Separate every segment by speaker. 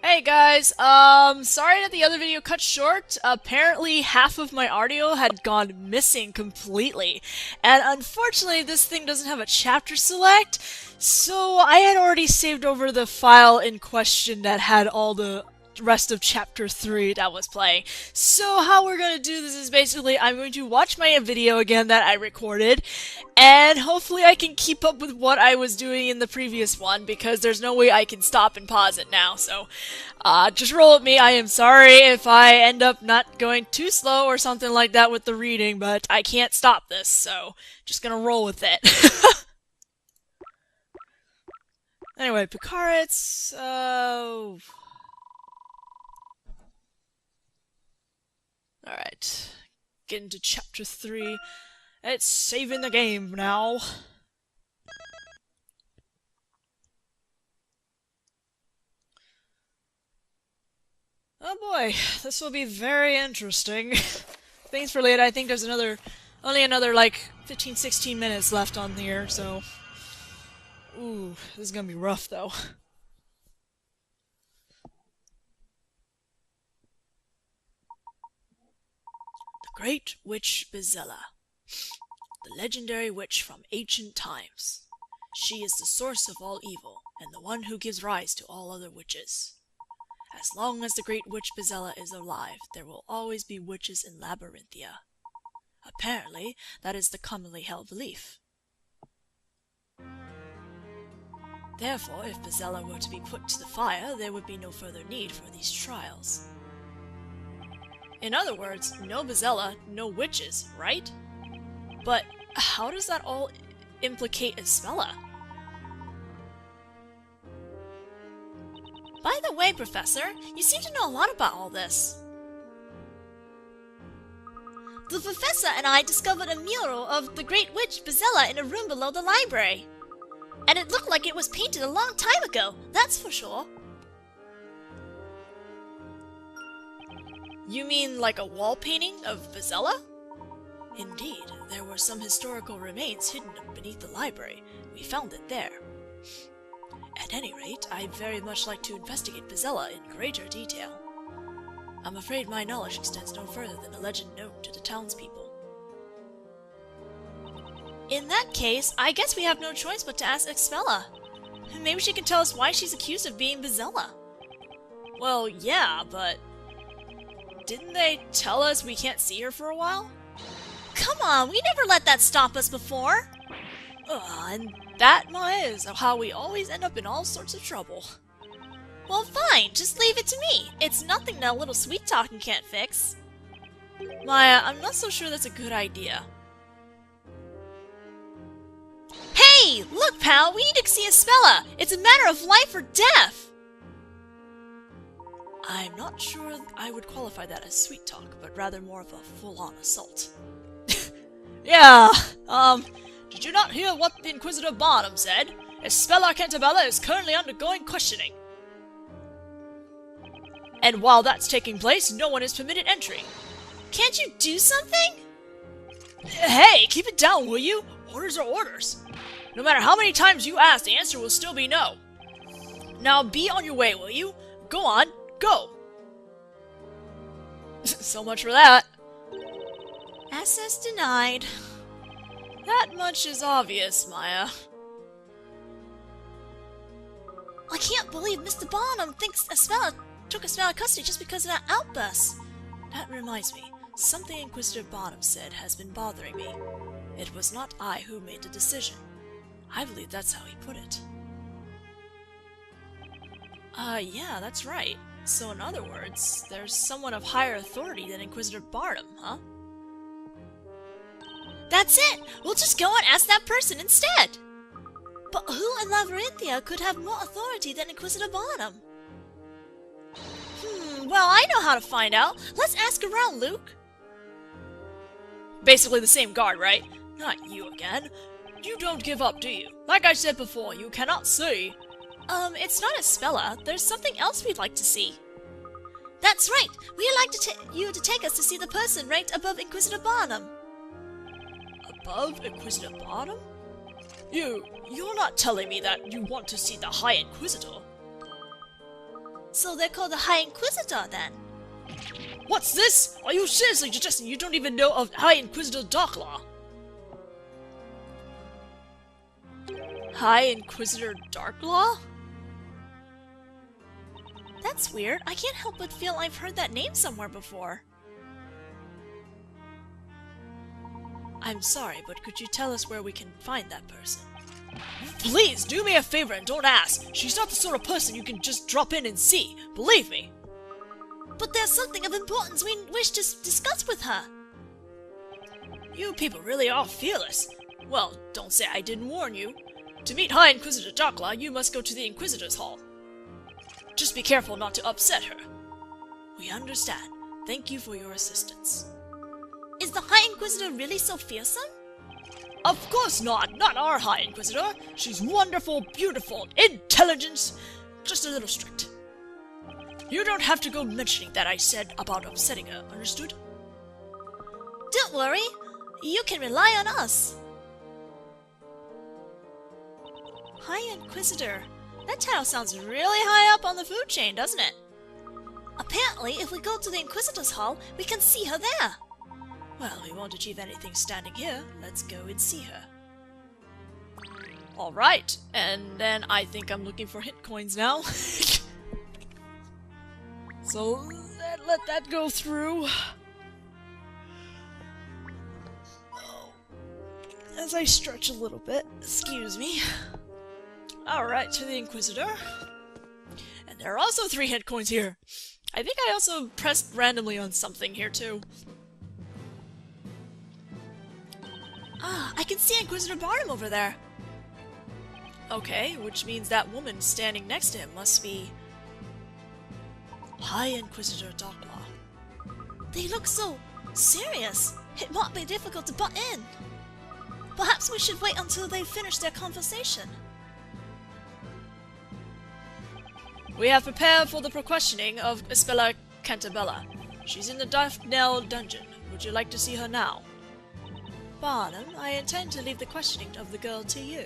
Speaker 1: Hey guys, sorry that the other video cut short. Apparently half of my audio had gone missing completely. And unfortunately this thing doesn't have a chapter select, so I had already saved over the file in question that had all the rest of chapter 3 that was playing. So how we're gonna do this is basically I'm going to watch my video again that I recorded, and hopefully I can keep up with what I was doing in the previous one, because there's no way I can stop and pause it now, so just roll with me. I am sorry if I end up not going too slow or something like that with the reading, but I can't stop this, so just gonna roll with it. Anyway, Picaret's, alright. Get into chapter 3. It's saving the game now. Oh boy, this will be very interesting. Thanks for late. I think there's only another like 15-16 minutes left on here, so... Ooh, this is gonna be rough though. The Great Witch Bezella. The legendary witch from ancient times. She is the source of all evil, and the one who gives rise to all other witches. As long as the Great Witch Bezella is alive, there will always be witches in Labyrinthia. Apparently, that is the commonly held belief. Therefore, if Bezella were to be put to the fire, there would be no further need for these trials. In other words, no Bezella, no witches, right? But how does that all implicate Ismella? By the way, Professor, you seem to know a lot about all this. The Professor and I discovered a mural of the Great Witch Bezella in a room below the library. And it looked like it was painted a long time ago, that's for sure. You mean like a wall painting of Bezella? Indeed, there were some historical remains hidden beneath the library. We found it there. At any rate, I'd very much like to investigate Bezella in greater detail. I'm afraid my knowledge extends no further than a legend known to the townspeople. In that case, I guess we have no choice but to ask Expella. Maybe she can tell us why she's accused of being Bezella. Well, yeah, but... didn't they tell us we can't see her for a while? Come on, we never let that stop us before! And that, Maya, is how we always end up in all sorts of trouble. Well, fine, just leave it to me. It's nothing that a little sweet-talking can't fix. Maya, I'm not so sure that's a good idea. Hey! Look, pal, we need to see Espella! It's a matter of life or death! I'm not sure I would qualify that as sweet talk, but rather more of a full-on assault. Yeah, did you not hear what the Inquisitor Barnum said? Espella Cantabella is currently undergoing questioning. And while that's taking place, no one is permitted entry. Can't you do something? Hey, keep it down, will you? Orders are orders. No matter how many times you ask, the answer will still be no. Now be on your way, will you? Go on, go. So much for that. Access denied. That much is obvious, Maya. I can't believe Mr. Barnum thinks Espella took Espella custody just because of that outburst. That reminds me, something Inquisitor Barnum said has been bothering me. It was not I who made the decision. I believe that's how he put it. Yeah, that's right. So in other words, there's someone of higher authority than Inquisitor Barnum, huh? That's it! We'll just go and ask that person instead! But who in Labyrinthia could have more authority than Inquisitor Barnum? Well, I know how to find out. Let's ask around, Luke. Basically the same guard, right? Not you again. You don't give up, do you? Like I said before, you cannot see. It's not Espella. There's something else we'd like to see. That's right! We'd like you to take us to see the person ranked above Inquisitor Barnum. Above Inquisitor Barnum? You're not telling me that you want to see the High Inquisitor?
Speaker 2: So they're called the High Inquisitor, then?
Speaker 1: What's this? Are you seriously suggesting you don't even know of High Inquisitor Darklaw? High Inquisitor Darklaw?
Speaker 2: That's weird. I can't help but feel I've heard that name somewhere before.
Speaker 1: I'm sorry, but could you tell us where we can find that person? Please, do me a favor and don't ask. She's not the sort of person you can just drop in and see. Believe me.
Speaker 2: But there's something of importance we wish to discuss with her.
Speaker 1: You people really are fearless. Well, don't say I didn't warn you. To meet High Inquisitor Darklaw, you must go to the Inquisitor's Hall. Just be careful not to upset her. We understand. Thank you for your assistance.
Speaker 2: Is the High Inquisitor really so fearsome?
Speaker 1: Of course not! Not our High Inquisitor! She's wonderful, beautiful, intelligent, just a little strict. You don't have to go mentioning that I said about upsetting her, understood?
Speaker 2: Don't worry, you can rely on us.
Speaker 1: High Inquisitor. That title sounds really high up on the food chain, doesn't it?
Speaker 2: Apparently, if we go to the Inquisitor's Hall, we can see her there.
Speaker 1: Well, we won't achieve anything standing here. Let's go and see her. Alright, and then I think I'm looking for hit coins now. So, let that go through. Oh. As I stretch a little bit, excuse me. Alright, to the Inquisitor. And there are also 3 hit coins here. I think I also pressed randomly on something here too.
Speaker 2: Ah, I can see Inquisitor Barnum over there.
Speaker 1: Okay, which means that woman standing next to him must be High Inquisitor Darklaw.
Speaker 2: They look so serious. It might be difficult to butt in. Perhaps we should wait until they finish their conversation.
Speaker 1: We have prepared for the questioning of Isabella Cantabella. She's in the Daphne dungeon. Would you like to see her now? Barnum, I intend to leave the questioning of the girl to you.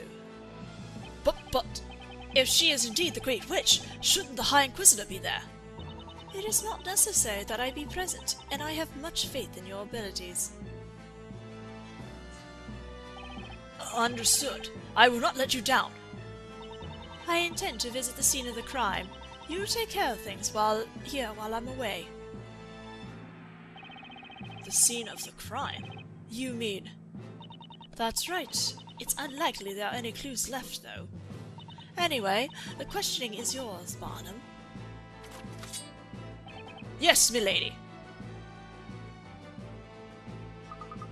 Speaker 1: But, if she is indeed the Great Witch, shouldn't the High Inquisitor be there? It is not necessary that I be present, and I have much faith in your abilities. Understood. I will not let you down. I intend to visit the scene of the crime. You take care of things while I'm away. The scene of the crime? You mean... That's right. It's unlikely there are any clues left, though. Anyway, the questioning is yours, Barnum. Yes, milady.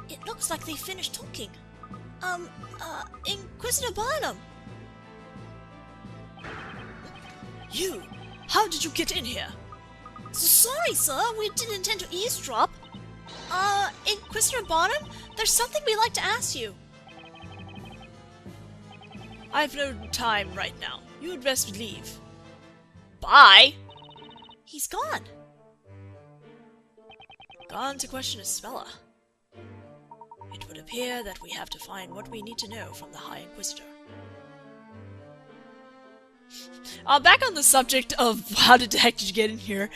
Speaker 2: It looks like they finished talking. Inquisitor Barnum!
Speaker 1: You! How did you get in here?
Speaker 2: Sorry, sir. We didn't intend to eavesdrop. Inquisitor Barnum, there's something we'd like to ask you.
Speaker 1: I've no time right now. You had best leave. Bye!
Speaker 2: He's gone.
Speaker 1: Gone to question Isabella. It would appear that we have to find what we need to know from the High Inquisitor. Back on the subject of how the heck did you get in here,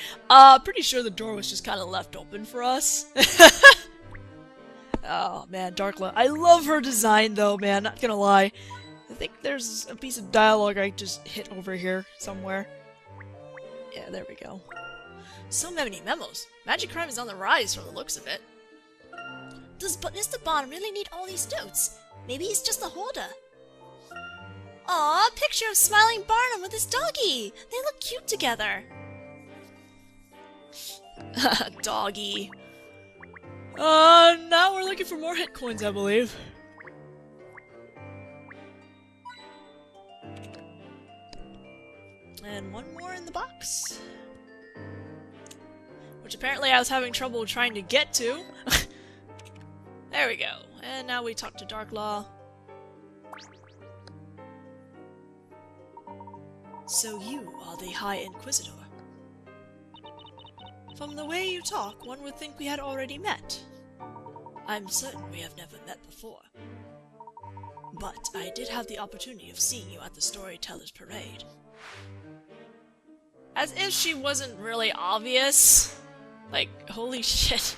Speaker 1: pretty sure the door was just kind of left open for us. Oh man, Darkla. I love her design though, man, not gonna lie. I think there's a piece of dialogue I just hit over here somewhere. Yeah, there we go. So many memos. Magic crime is on the rise from the looks of it.
Speaker 2: Does Mr. Barnum really need all these notes? Maybe he's just a hoarder. Aw, a picture of smiling Barnum with his doggy! They look cute together!
Speaker 1: Doggy. Now we're looking for more hit coins, I believe. And one more in the box. Which apparently I was having trouble trying to get to. There we go. And now we talk to Darklaw. So you are the High Inquisitor. From the way you talk, one would think we had already met. I'm certain we have never met before. But I did have the opportunity of seeing you at the Storyteller's Parade. As if she wasn't really obvious. Like, holy shit.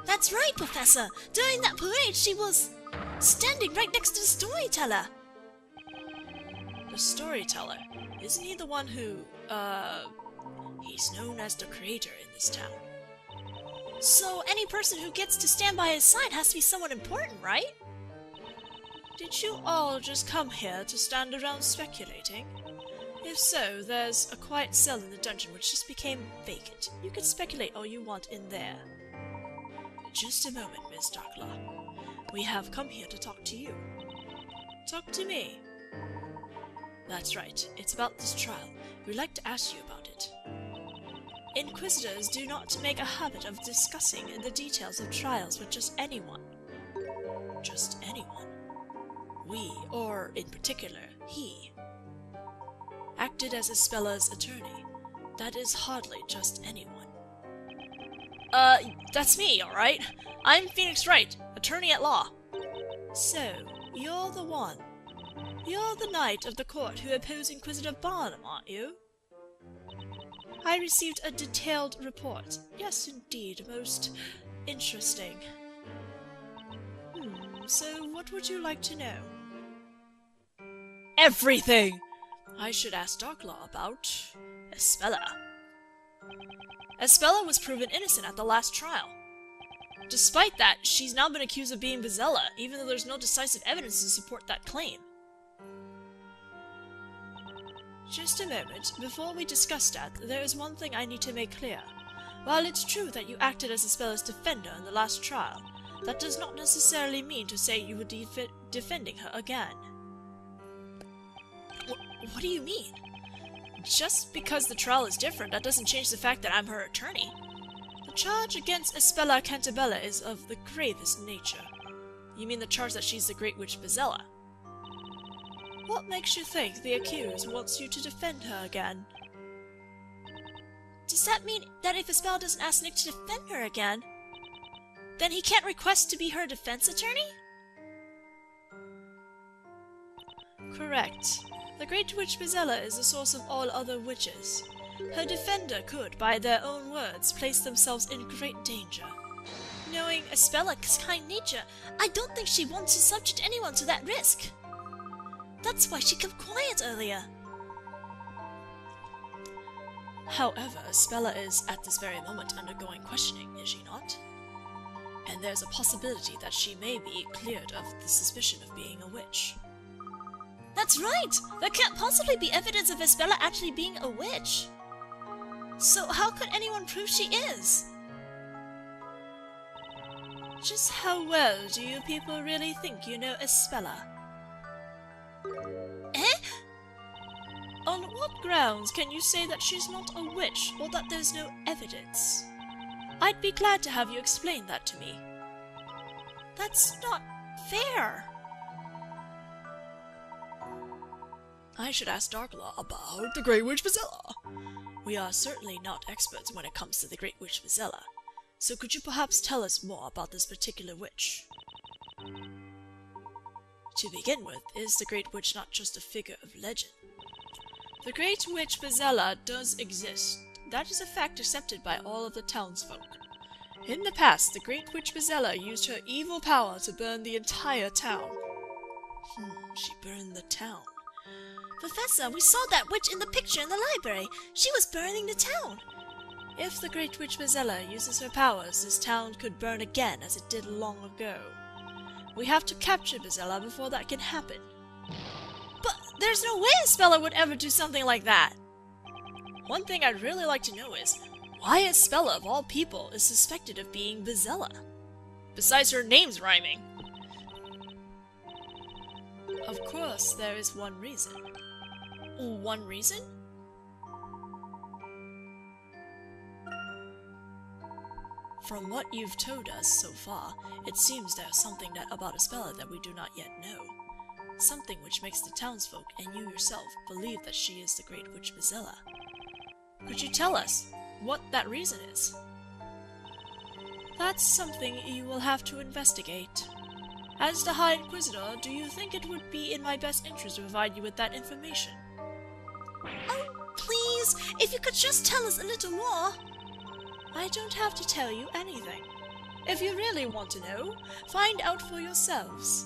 Speaker 2: That's right, Professor! During that parade, she was standing right next to the storyteller!
Speaker 1: The storyteller? Isn't he the one who, he's known as the creator in this town.
Speaker 2: So any person who gets to stand by his side has to be someone important, right?
Speaker 1: Did you all just come here to stand around speculating? If so, there's a quiet cell in the dungeon which just became vacant. You can speculate all you want in there. Just a moment, Miss Darkla. We have come here to talk to you. Talk to me. That's right, it's about this trial. We'd like to ask you about it. Inquisitors do not make a habit of discussing the details of trials with just anyone. Just anyone. We, or in particular, he, acted as Ispella's attorney. That is hardly just anyone. That's me, alright? I'm Phoenix Wright, attorney at law. So, you're the one. You're the knight of the court who opposed Inquisitor Barnum, aren't you? I received a detailed report. Yes, indeed, most interesting. So what would you like to know? Everything! I should ask Darklaw about Espella. Espella was proven innocent at the last trial. Despite that, she's now been accused of being Vizela, even though there's no decisive evidence to support that claim. Just a moment, before we discuss that, there is one thing I need to make clear. While it's true that you acted as Ispella's defender in the last trial, that does not necessarily mean to say you would be defending her again. What do you mean? Just because the trial is different, that doesn't change the fact that I'm her attorney. The charge against Espella Cantabella is of the gravest nature. You mean the charge that she's the Great Witch Vizela? What makes you think the accused wants you to defend her again?
Speaker 2: Does that mean that if Espella doesn't ask Nick to defend her again, then he can't request to be her defense attorney?
Speaker 1: Correct. The Great Witch Vizela is the source of all other witches. Her defender could, by their own words, place themselves in great danger.
Speaker 2: Knowing Espella's kind nature, I don't think she wants to subject anyone to that risk. That's why she kept quiet earlier.
Speaker 1: However, Espella is, at this very moment, undergoing questioning, is she not? And there's a possibility that she may be cleared of the suspicion of being a witch.
Speaker 2: That's right! There can't possibly be evidence of Espella actually being a witch. So how could anyone prove she is?
Speaker 1: Just how well do you people really think you know Espella?
Speaker 2: Eh?
Speaker 1: On what grounds can you say that she's not a witch, or that there's no evidence? I'd be glad to have you explain that to me.
Speaker 2: That's not fair.
Speaker 1: I should ask Darklaw about the Great Witch Vizela. We are certainly not experts when it comes to the Great Witch Vizela, so could you perhaps tell us more about this particular witch? To begin with, is the Great Witch not just a figure of legend? The Great Witch Vizela does exist. That is a fact accepted by all of the townsfolk. In the past, the Great Witch Vizela used her evil power to burn the entire town. She burned the town.
Speaker 2: Professor, we saw that witch in the picture in the library. She was burning the town.
Speaker 1: If the Great Witch Vizela uses her powers, this town could burn again as it did long ago. We have to capture Vizela before that can happen.
Speaker 2: But there's no way Espella would ever do something like that.
Speaker 1: One thing I'd really like to know is, why Espella, of all people, is suspected of being Vizela? Besides her name's rhyming. Of course, there is one reason.
Speaker 2: One reason?
Speaker 1: From what you've told us so far, it seems there's something about Espella that we do not yet know. Something which makes the townsfolk and you yourself believe that she is the Great Witch Vizela. Could you tell us what that reason is? That's something you will have to investigate. As the High Inquisitor, do you think it would be in my best interest to provide you with that information?
Speaker 2: please, if you could just tell us a little more.
Speaker 1: I don't have to tell you anything. If you really want to know, find out for yourselves.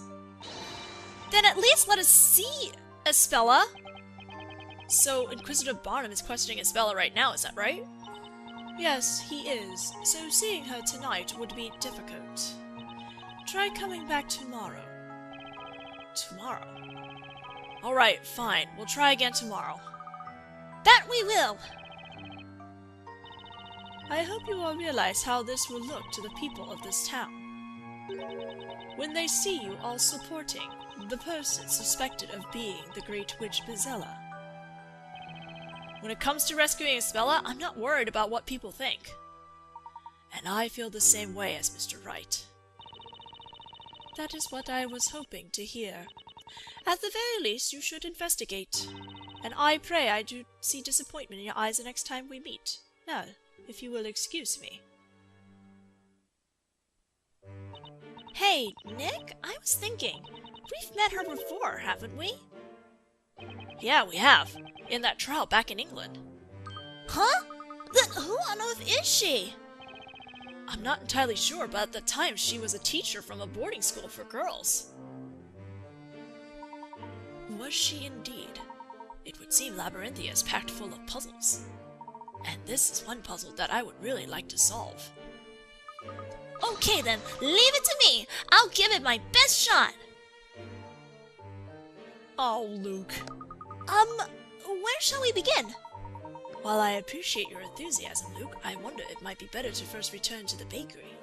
Speaker 2: Then at least let us see Espella.
Speaker 1: So, Inquisitor Barnum is questioning Espella right now, is that right? Yes, he is. So seeing her tonight would be difficult. Try coming back tomorrow. Tomorrow? Alright, fine. We'll try again tomorrow.
Speaker 2: That we will!
Speaker 1: I hope you all realize how this will look to the people of this town. When they see you all supporting the person suspected of being the Great Witch Bizella. When it comes to rescuing Espella, I'm not worried about what people think. And I feel the same way as Mr. Wright. That is what I was hoping to hear. At the very least, you should investigate. And I pray I do see disappointment in your eyes the next time we meet. Now, if you will excuse me.
Speaker 2: Hey, Nick, I was thinking, we've met her before, haven't we?
Speaker 1: Yeah, we have. In that trial back in England.
Speaker 2: Huh? Then who on earth is she?
Speaker 1: I'm not entirely sure, but at the time she was a teacher from a boarding school for girls. Was she indeed? It would seem Labyrinthia is packed full of puzzles. And this is one puzzle that I would really like to solve.
Speaker 2: Okay then, leave it to me! I'll give it my best shot!
Speaker 1: Oh, Luke.
Speaker 2: Where shall we begin?
Speaker 1: While I appreciate your enthusiasm, Luke, I wonder it might be better to first return to the bakery.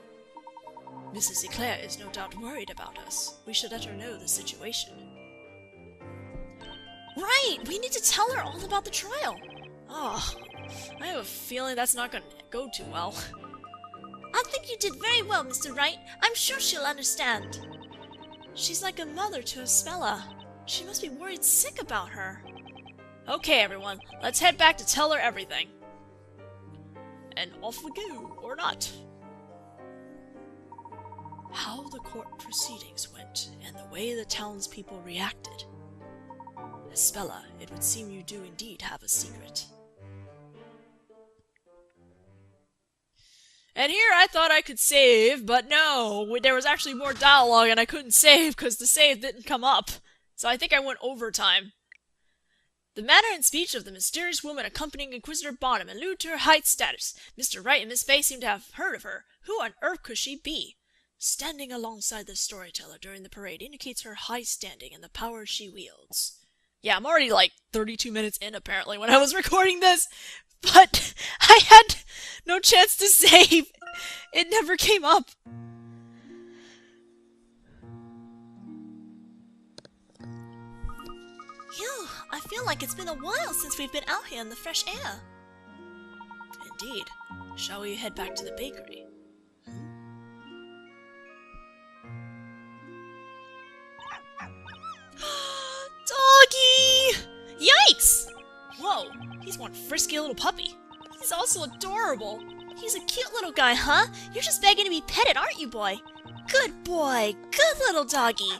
Speaker 1: Mrs. Eclair is no doubt worried about us. We should let her know the situation.
Speaker 2: Right! We need to tell her all about the trial!
Speaker 1: Oh, I have a feeling that's not going to go too well.
Speaker 2: I think you did very well, Mr. Wright. I'm sure she'll understand.
Speaker 1: She's like a mother to Espella. She must be worried sick about her. Okay, everyone, let's head back to tell her everything. And off we go, or not. How the court proceedings went, and the way the townspeople reacted. Espella, it would seem you do indeed have a secret. And here I thought I could save, but no, there was actually more dialogue and I couldn't save because the save didn't come up. So I think I went overtime. The manner and speech of the mysterious woman accompanying Inquisitor Barnum allude to her height status. Mr. Wright and Miss Fay seem to have heard of her. Who on earth could she be? Standing alongside the storyteller during the parade indicates her high standing and the power she wields. Yeah, I'm already like 32 minutes in apparently when I was recording this. But I had no chance to save. It never came up.
Speaker 2: Phew, I feel like it's been a while since we've been out here in the fresh air.
Speaker 1: Indeed. Shall we head back to the bakery? Doggy! Yikes! Whoa, he's one frisky little puppy. He's also adorable.
Speaker 2: He's a cute little guy, huh? You're just begging to be petted, aren't you, boy? Good boy. Good little doggy.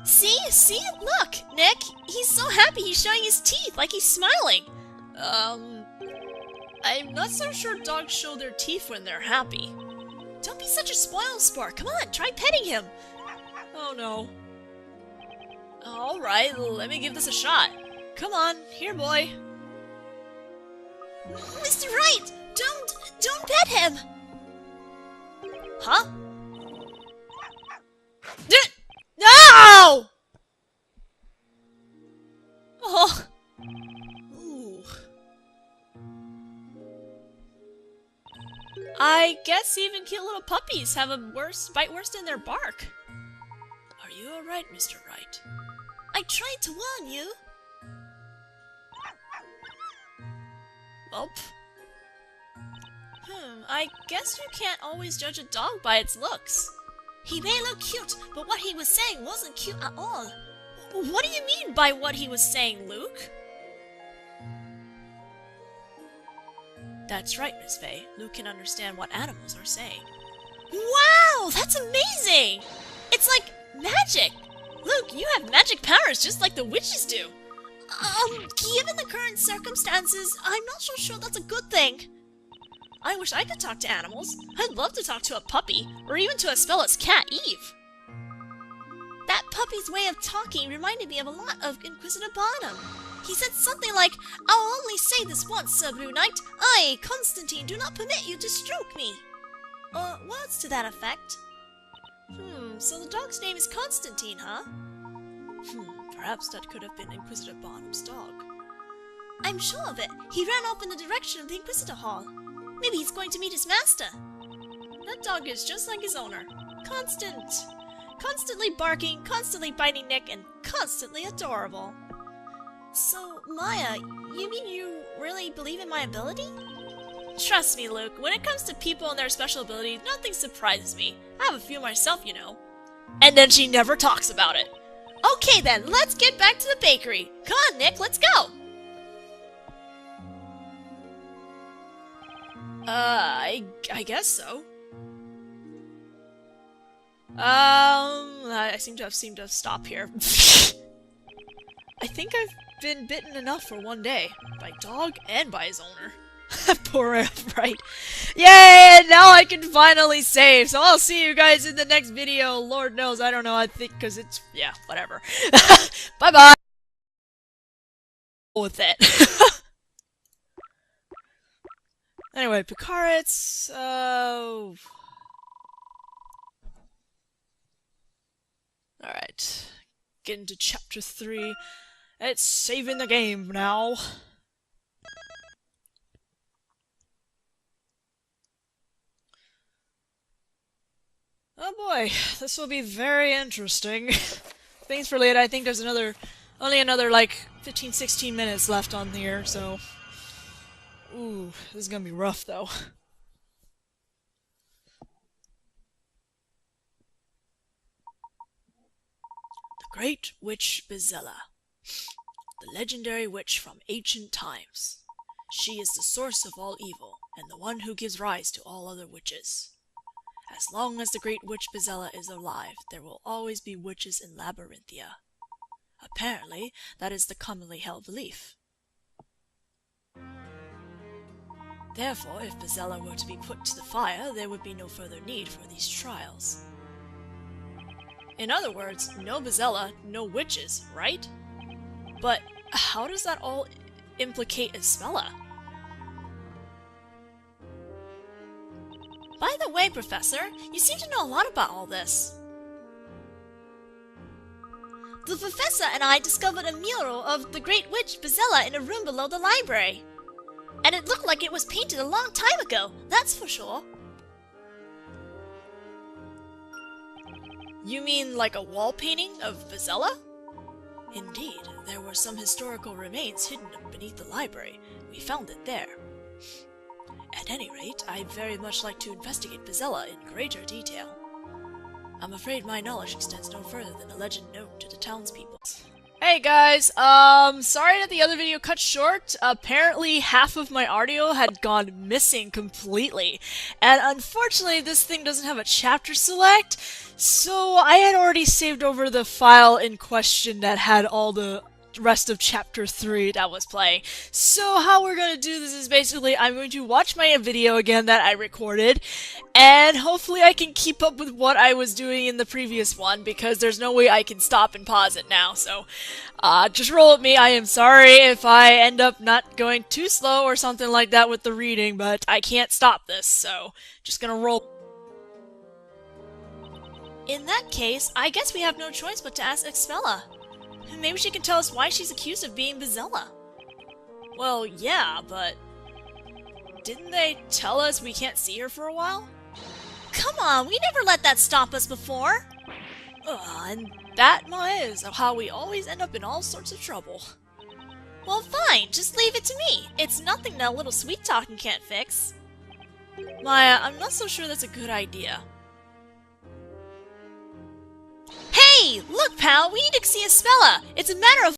Speaker 2: See? Look, Nick. He's so happy he's showing his teeth, like he's smiling.
Speaker 1: I'm not so sure dogs show their teeth when they're happy.
Speaker 2: Don't be such a spoiled sport. Come on, try petting him.
Speaker 1: Oh no. Alright, let me give this a shot. Come on, here boy.
Speaker 2: Mr. Wright! Don't pet him!
Speaker 1: Huh? No! Oh. Ooh. I guess even cute little puppies have a bite worse than their bark. Are you alright, Mr. Wright?
Speaker 2: I tried to warn you.
Speaker 1: Welp. I guess you can't always judge a dog by its looks.
Speaker 2: He may look cute, but what he was saying wasn't cute at all.
Speaker 1: What do you mean by what he was saying, Luke? That's right, Miss Fay. Luke can understand what animals are saying.
Speaker 2: Wow, that's amazing! It's like magic! Luke, you have magic powers just like the witches do. Given the current circumstances, I'm not so sure that's a good thing. I wish I could talk to animals. I'd love to talk to a puppy, or even to Aspella's cat, Eve. That puppy's way of talking reminded me of a lot of Inquisitor Barnum. He said something like, "I'll only say this once, Sir Blue Knight. I, Constantine, do not permit you to stroke me." Or words to that effect. So the dog's name is Constantine, huh?
Speaker 1: Perhaps that could have been Inquisitor Barnum's dog.
Speaker 2: I'm sure of it. He ran off in the direction of the Inquisitor Hall. Maybe he's going to meet his master.
Speaker 1: That dog is just like his owner. Constantly barking, constantly biting Nick, and constantly adorable.
Speaker 2: So, Maya, you mean you really believe in my ability?
Speaker 1: Trust me, Luke, when it comes to people and their special ability, nothing surprises me. I have a few myself, you know. And then she never talks about it.
Speaker 2: Okay then, let's get back to the bakery. Come on, Nick, let's go!
Speaker 1: I guess so. I seem to have stopped here. I think I've been bitten enough for one day. By dog and by his owner. Poor Wright. Yay! Now I can finally save. So I'll see you guys in the next video. Lord knows, I don't know. I think because it's yeah, whatever. Bye bye. With it. Anyway, Picarets. Alright. Get into chapter 3. It's saving the game now. Oh boy, this will be very interesting. Thanks for late. I think there's only another like 15-16 minutes left on here, so ooh, this is gonna be rough though. The Great Witch Bezella. The legendary witch from ancient times. She is the source of all evil, and the one who gives rise to all other witches. As long as the Great Witch Bezella is alive, there will always be witches in Labyrinthia. Apparently, that is the commonly held belief. Therefore, if Bezella were to be put to the fire, there would be no further need for these trials. In other words, no Bezella, no witches, right? But how does that all implicate Aspelia?
Speaker 2: By the way, Professor, you seem to know a lot about all this. The Professor and I discovered a mural of the Great Witch Bezella in a room below the library. And it looked like it was painted a long time ago, that's for sure.
Speaker 1: You mean like a wall painting of Bezella? Indeed, there were some historical remains hidden beneath the library. We found it there. At any rate, I'd very much like to investigate Bezella in greater detail. I'm afraid my knowledge extends no further than a legend known to the townspeople. Hey guys, sorry that the other video cut short. Apparently half of my audio had gone missing completely. And unfortunately this thing doesn't have a chapter select, so I had already saved over the file in question that had all the rest of chapter 3 that was playing. So how we're gonna do this is basically I'm going to watch my video again that I recorded, and hopefully I can keep up with what I was doing in the previous one, because there's no way I can stop and pause it now, so just roll with me. I am sorry if I end up not going too slow or something like that with the reading, but I can't stop this, so just gonna roll.
Speaker 2: In that case, I guess we have no choice but to ask Aspelia. Maybe she can tell us why she's accused of being Bezella.
Speaker 1: Well, yeah, but didn't they tell us we can't see her for a while?
Speaker 2: Come on, we never let that stop us before.
Speaker 1: And that, Maya, is how we always end up in all sorts of trouble.
Speaker 2: Well, fine, just leave it to me. It's nothing that a little sweet talking can't fix.
Speaker 1: Maya, I'm not so sure that's a good idea.
Speaker 2: Hey, look, pal, we need to see Aspelia. It's a matter of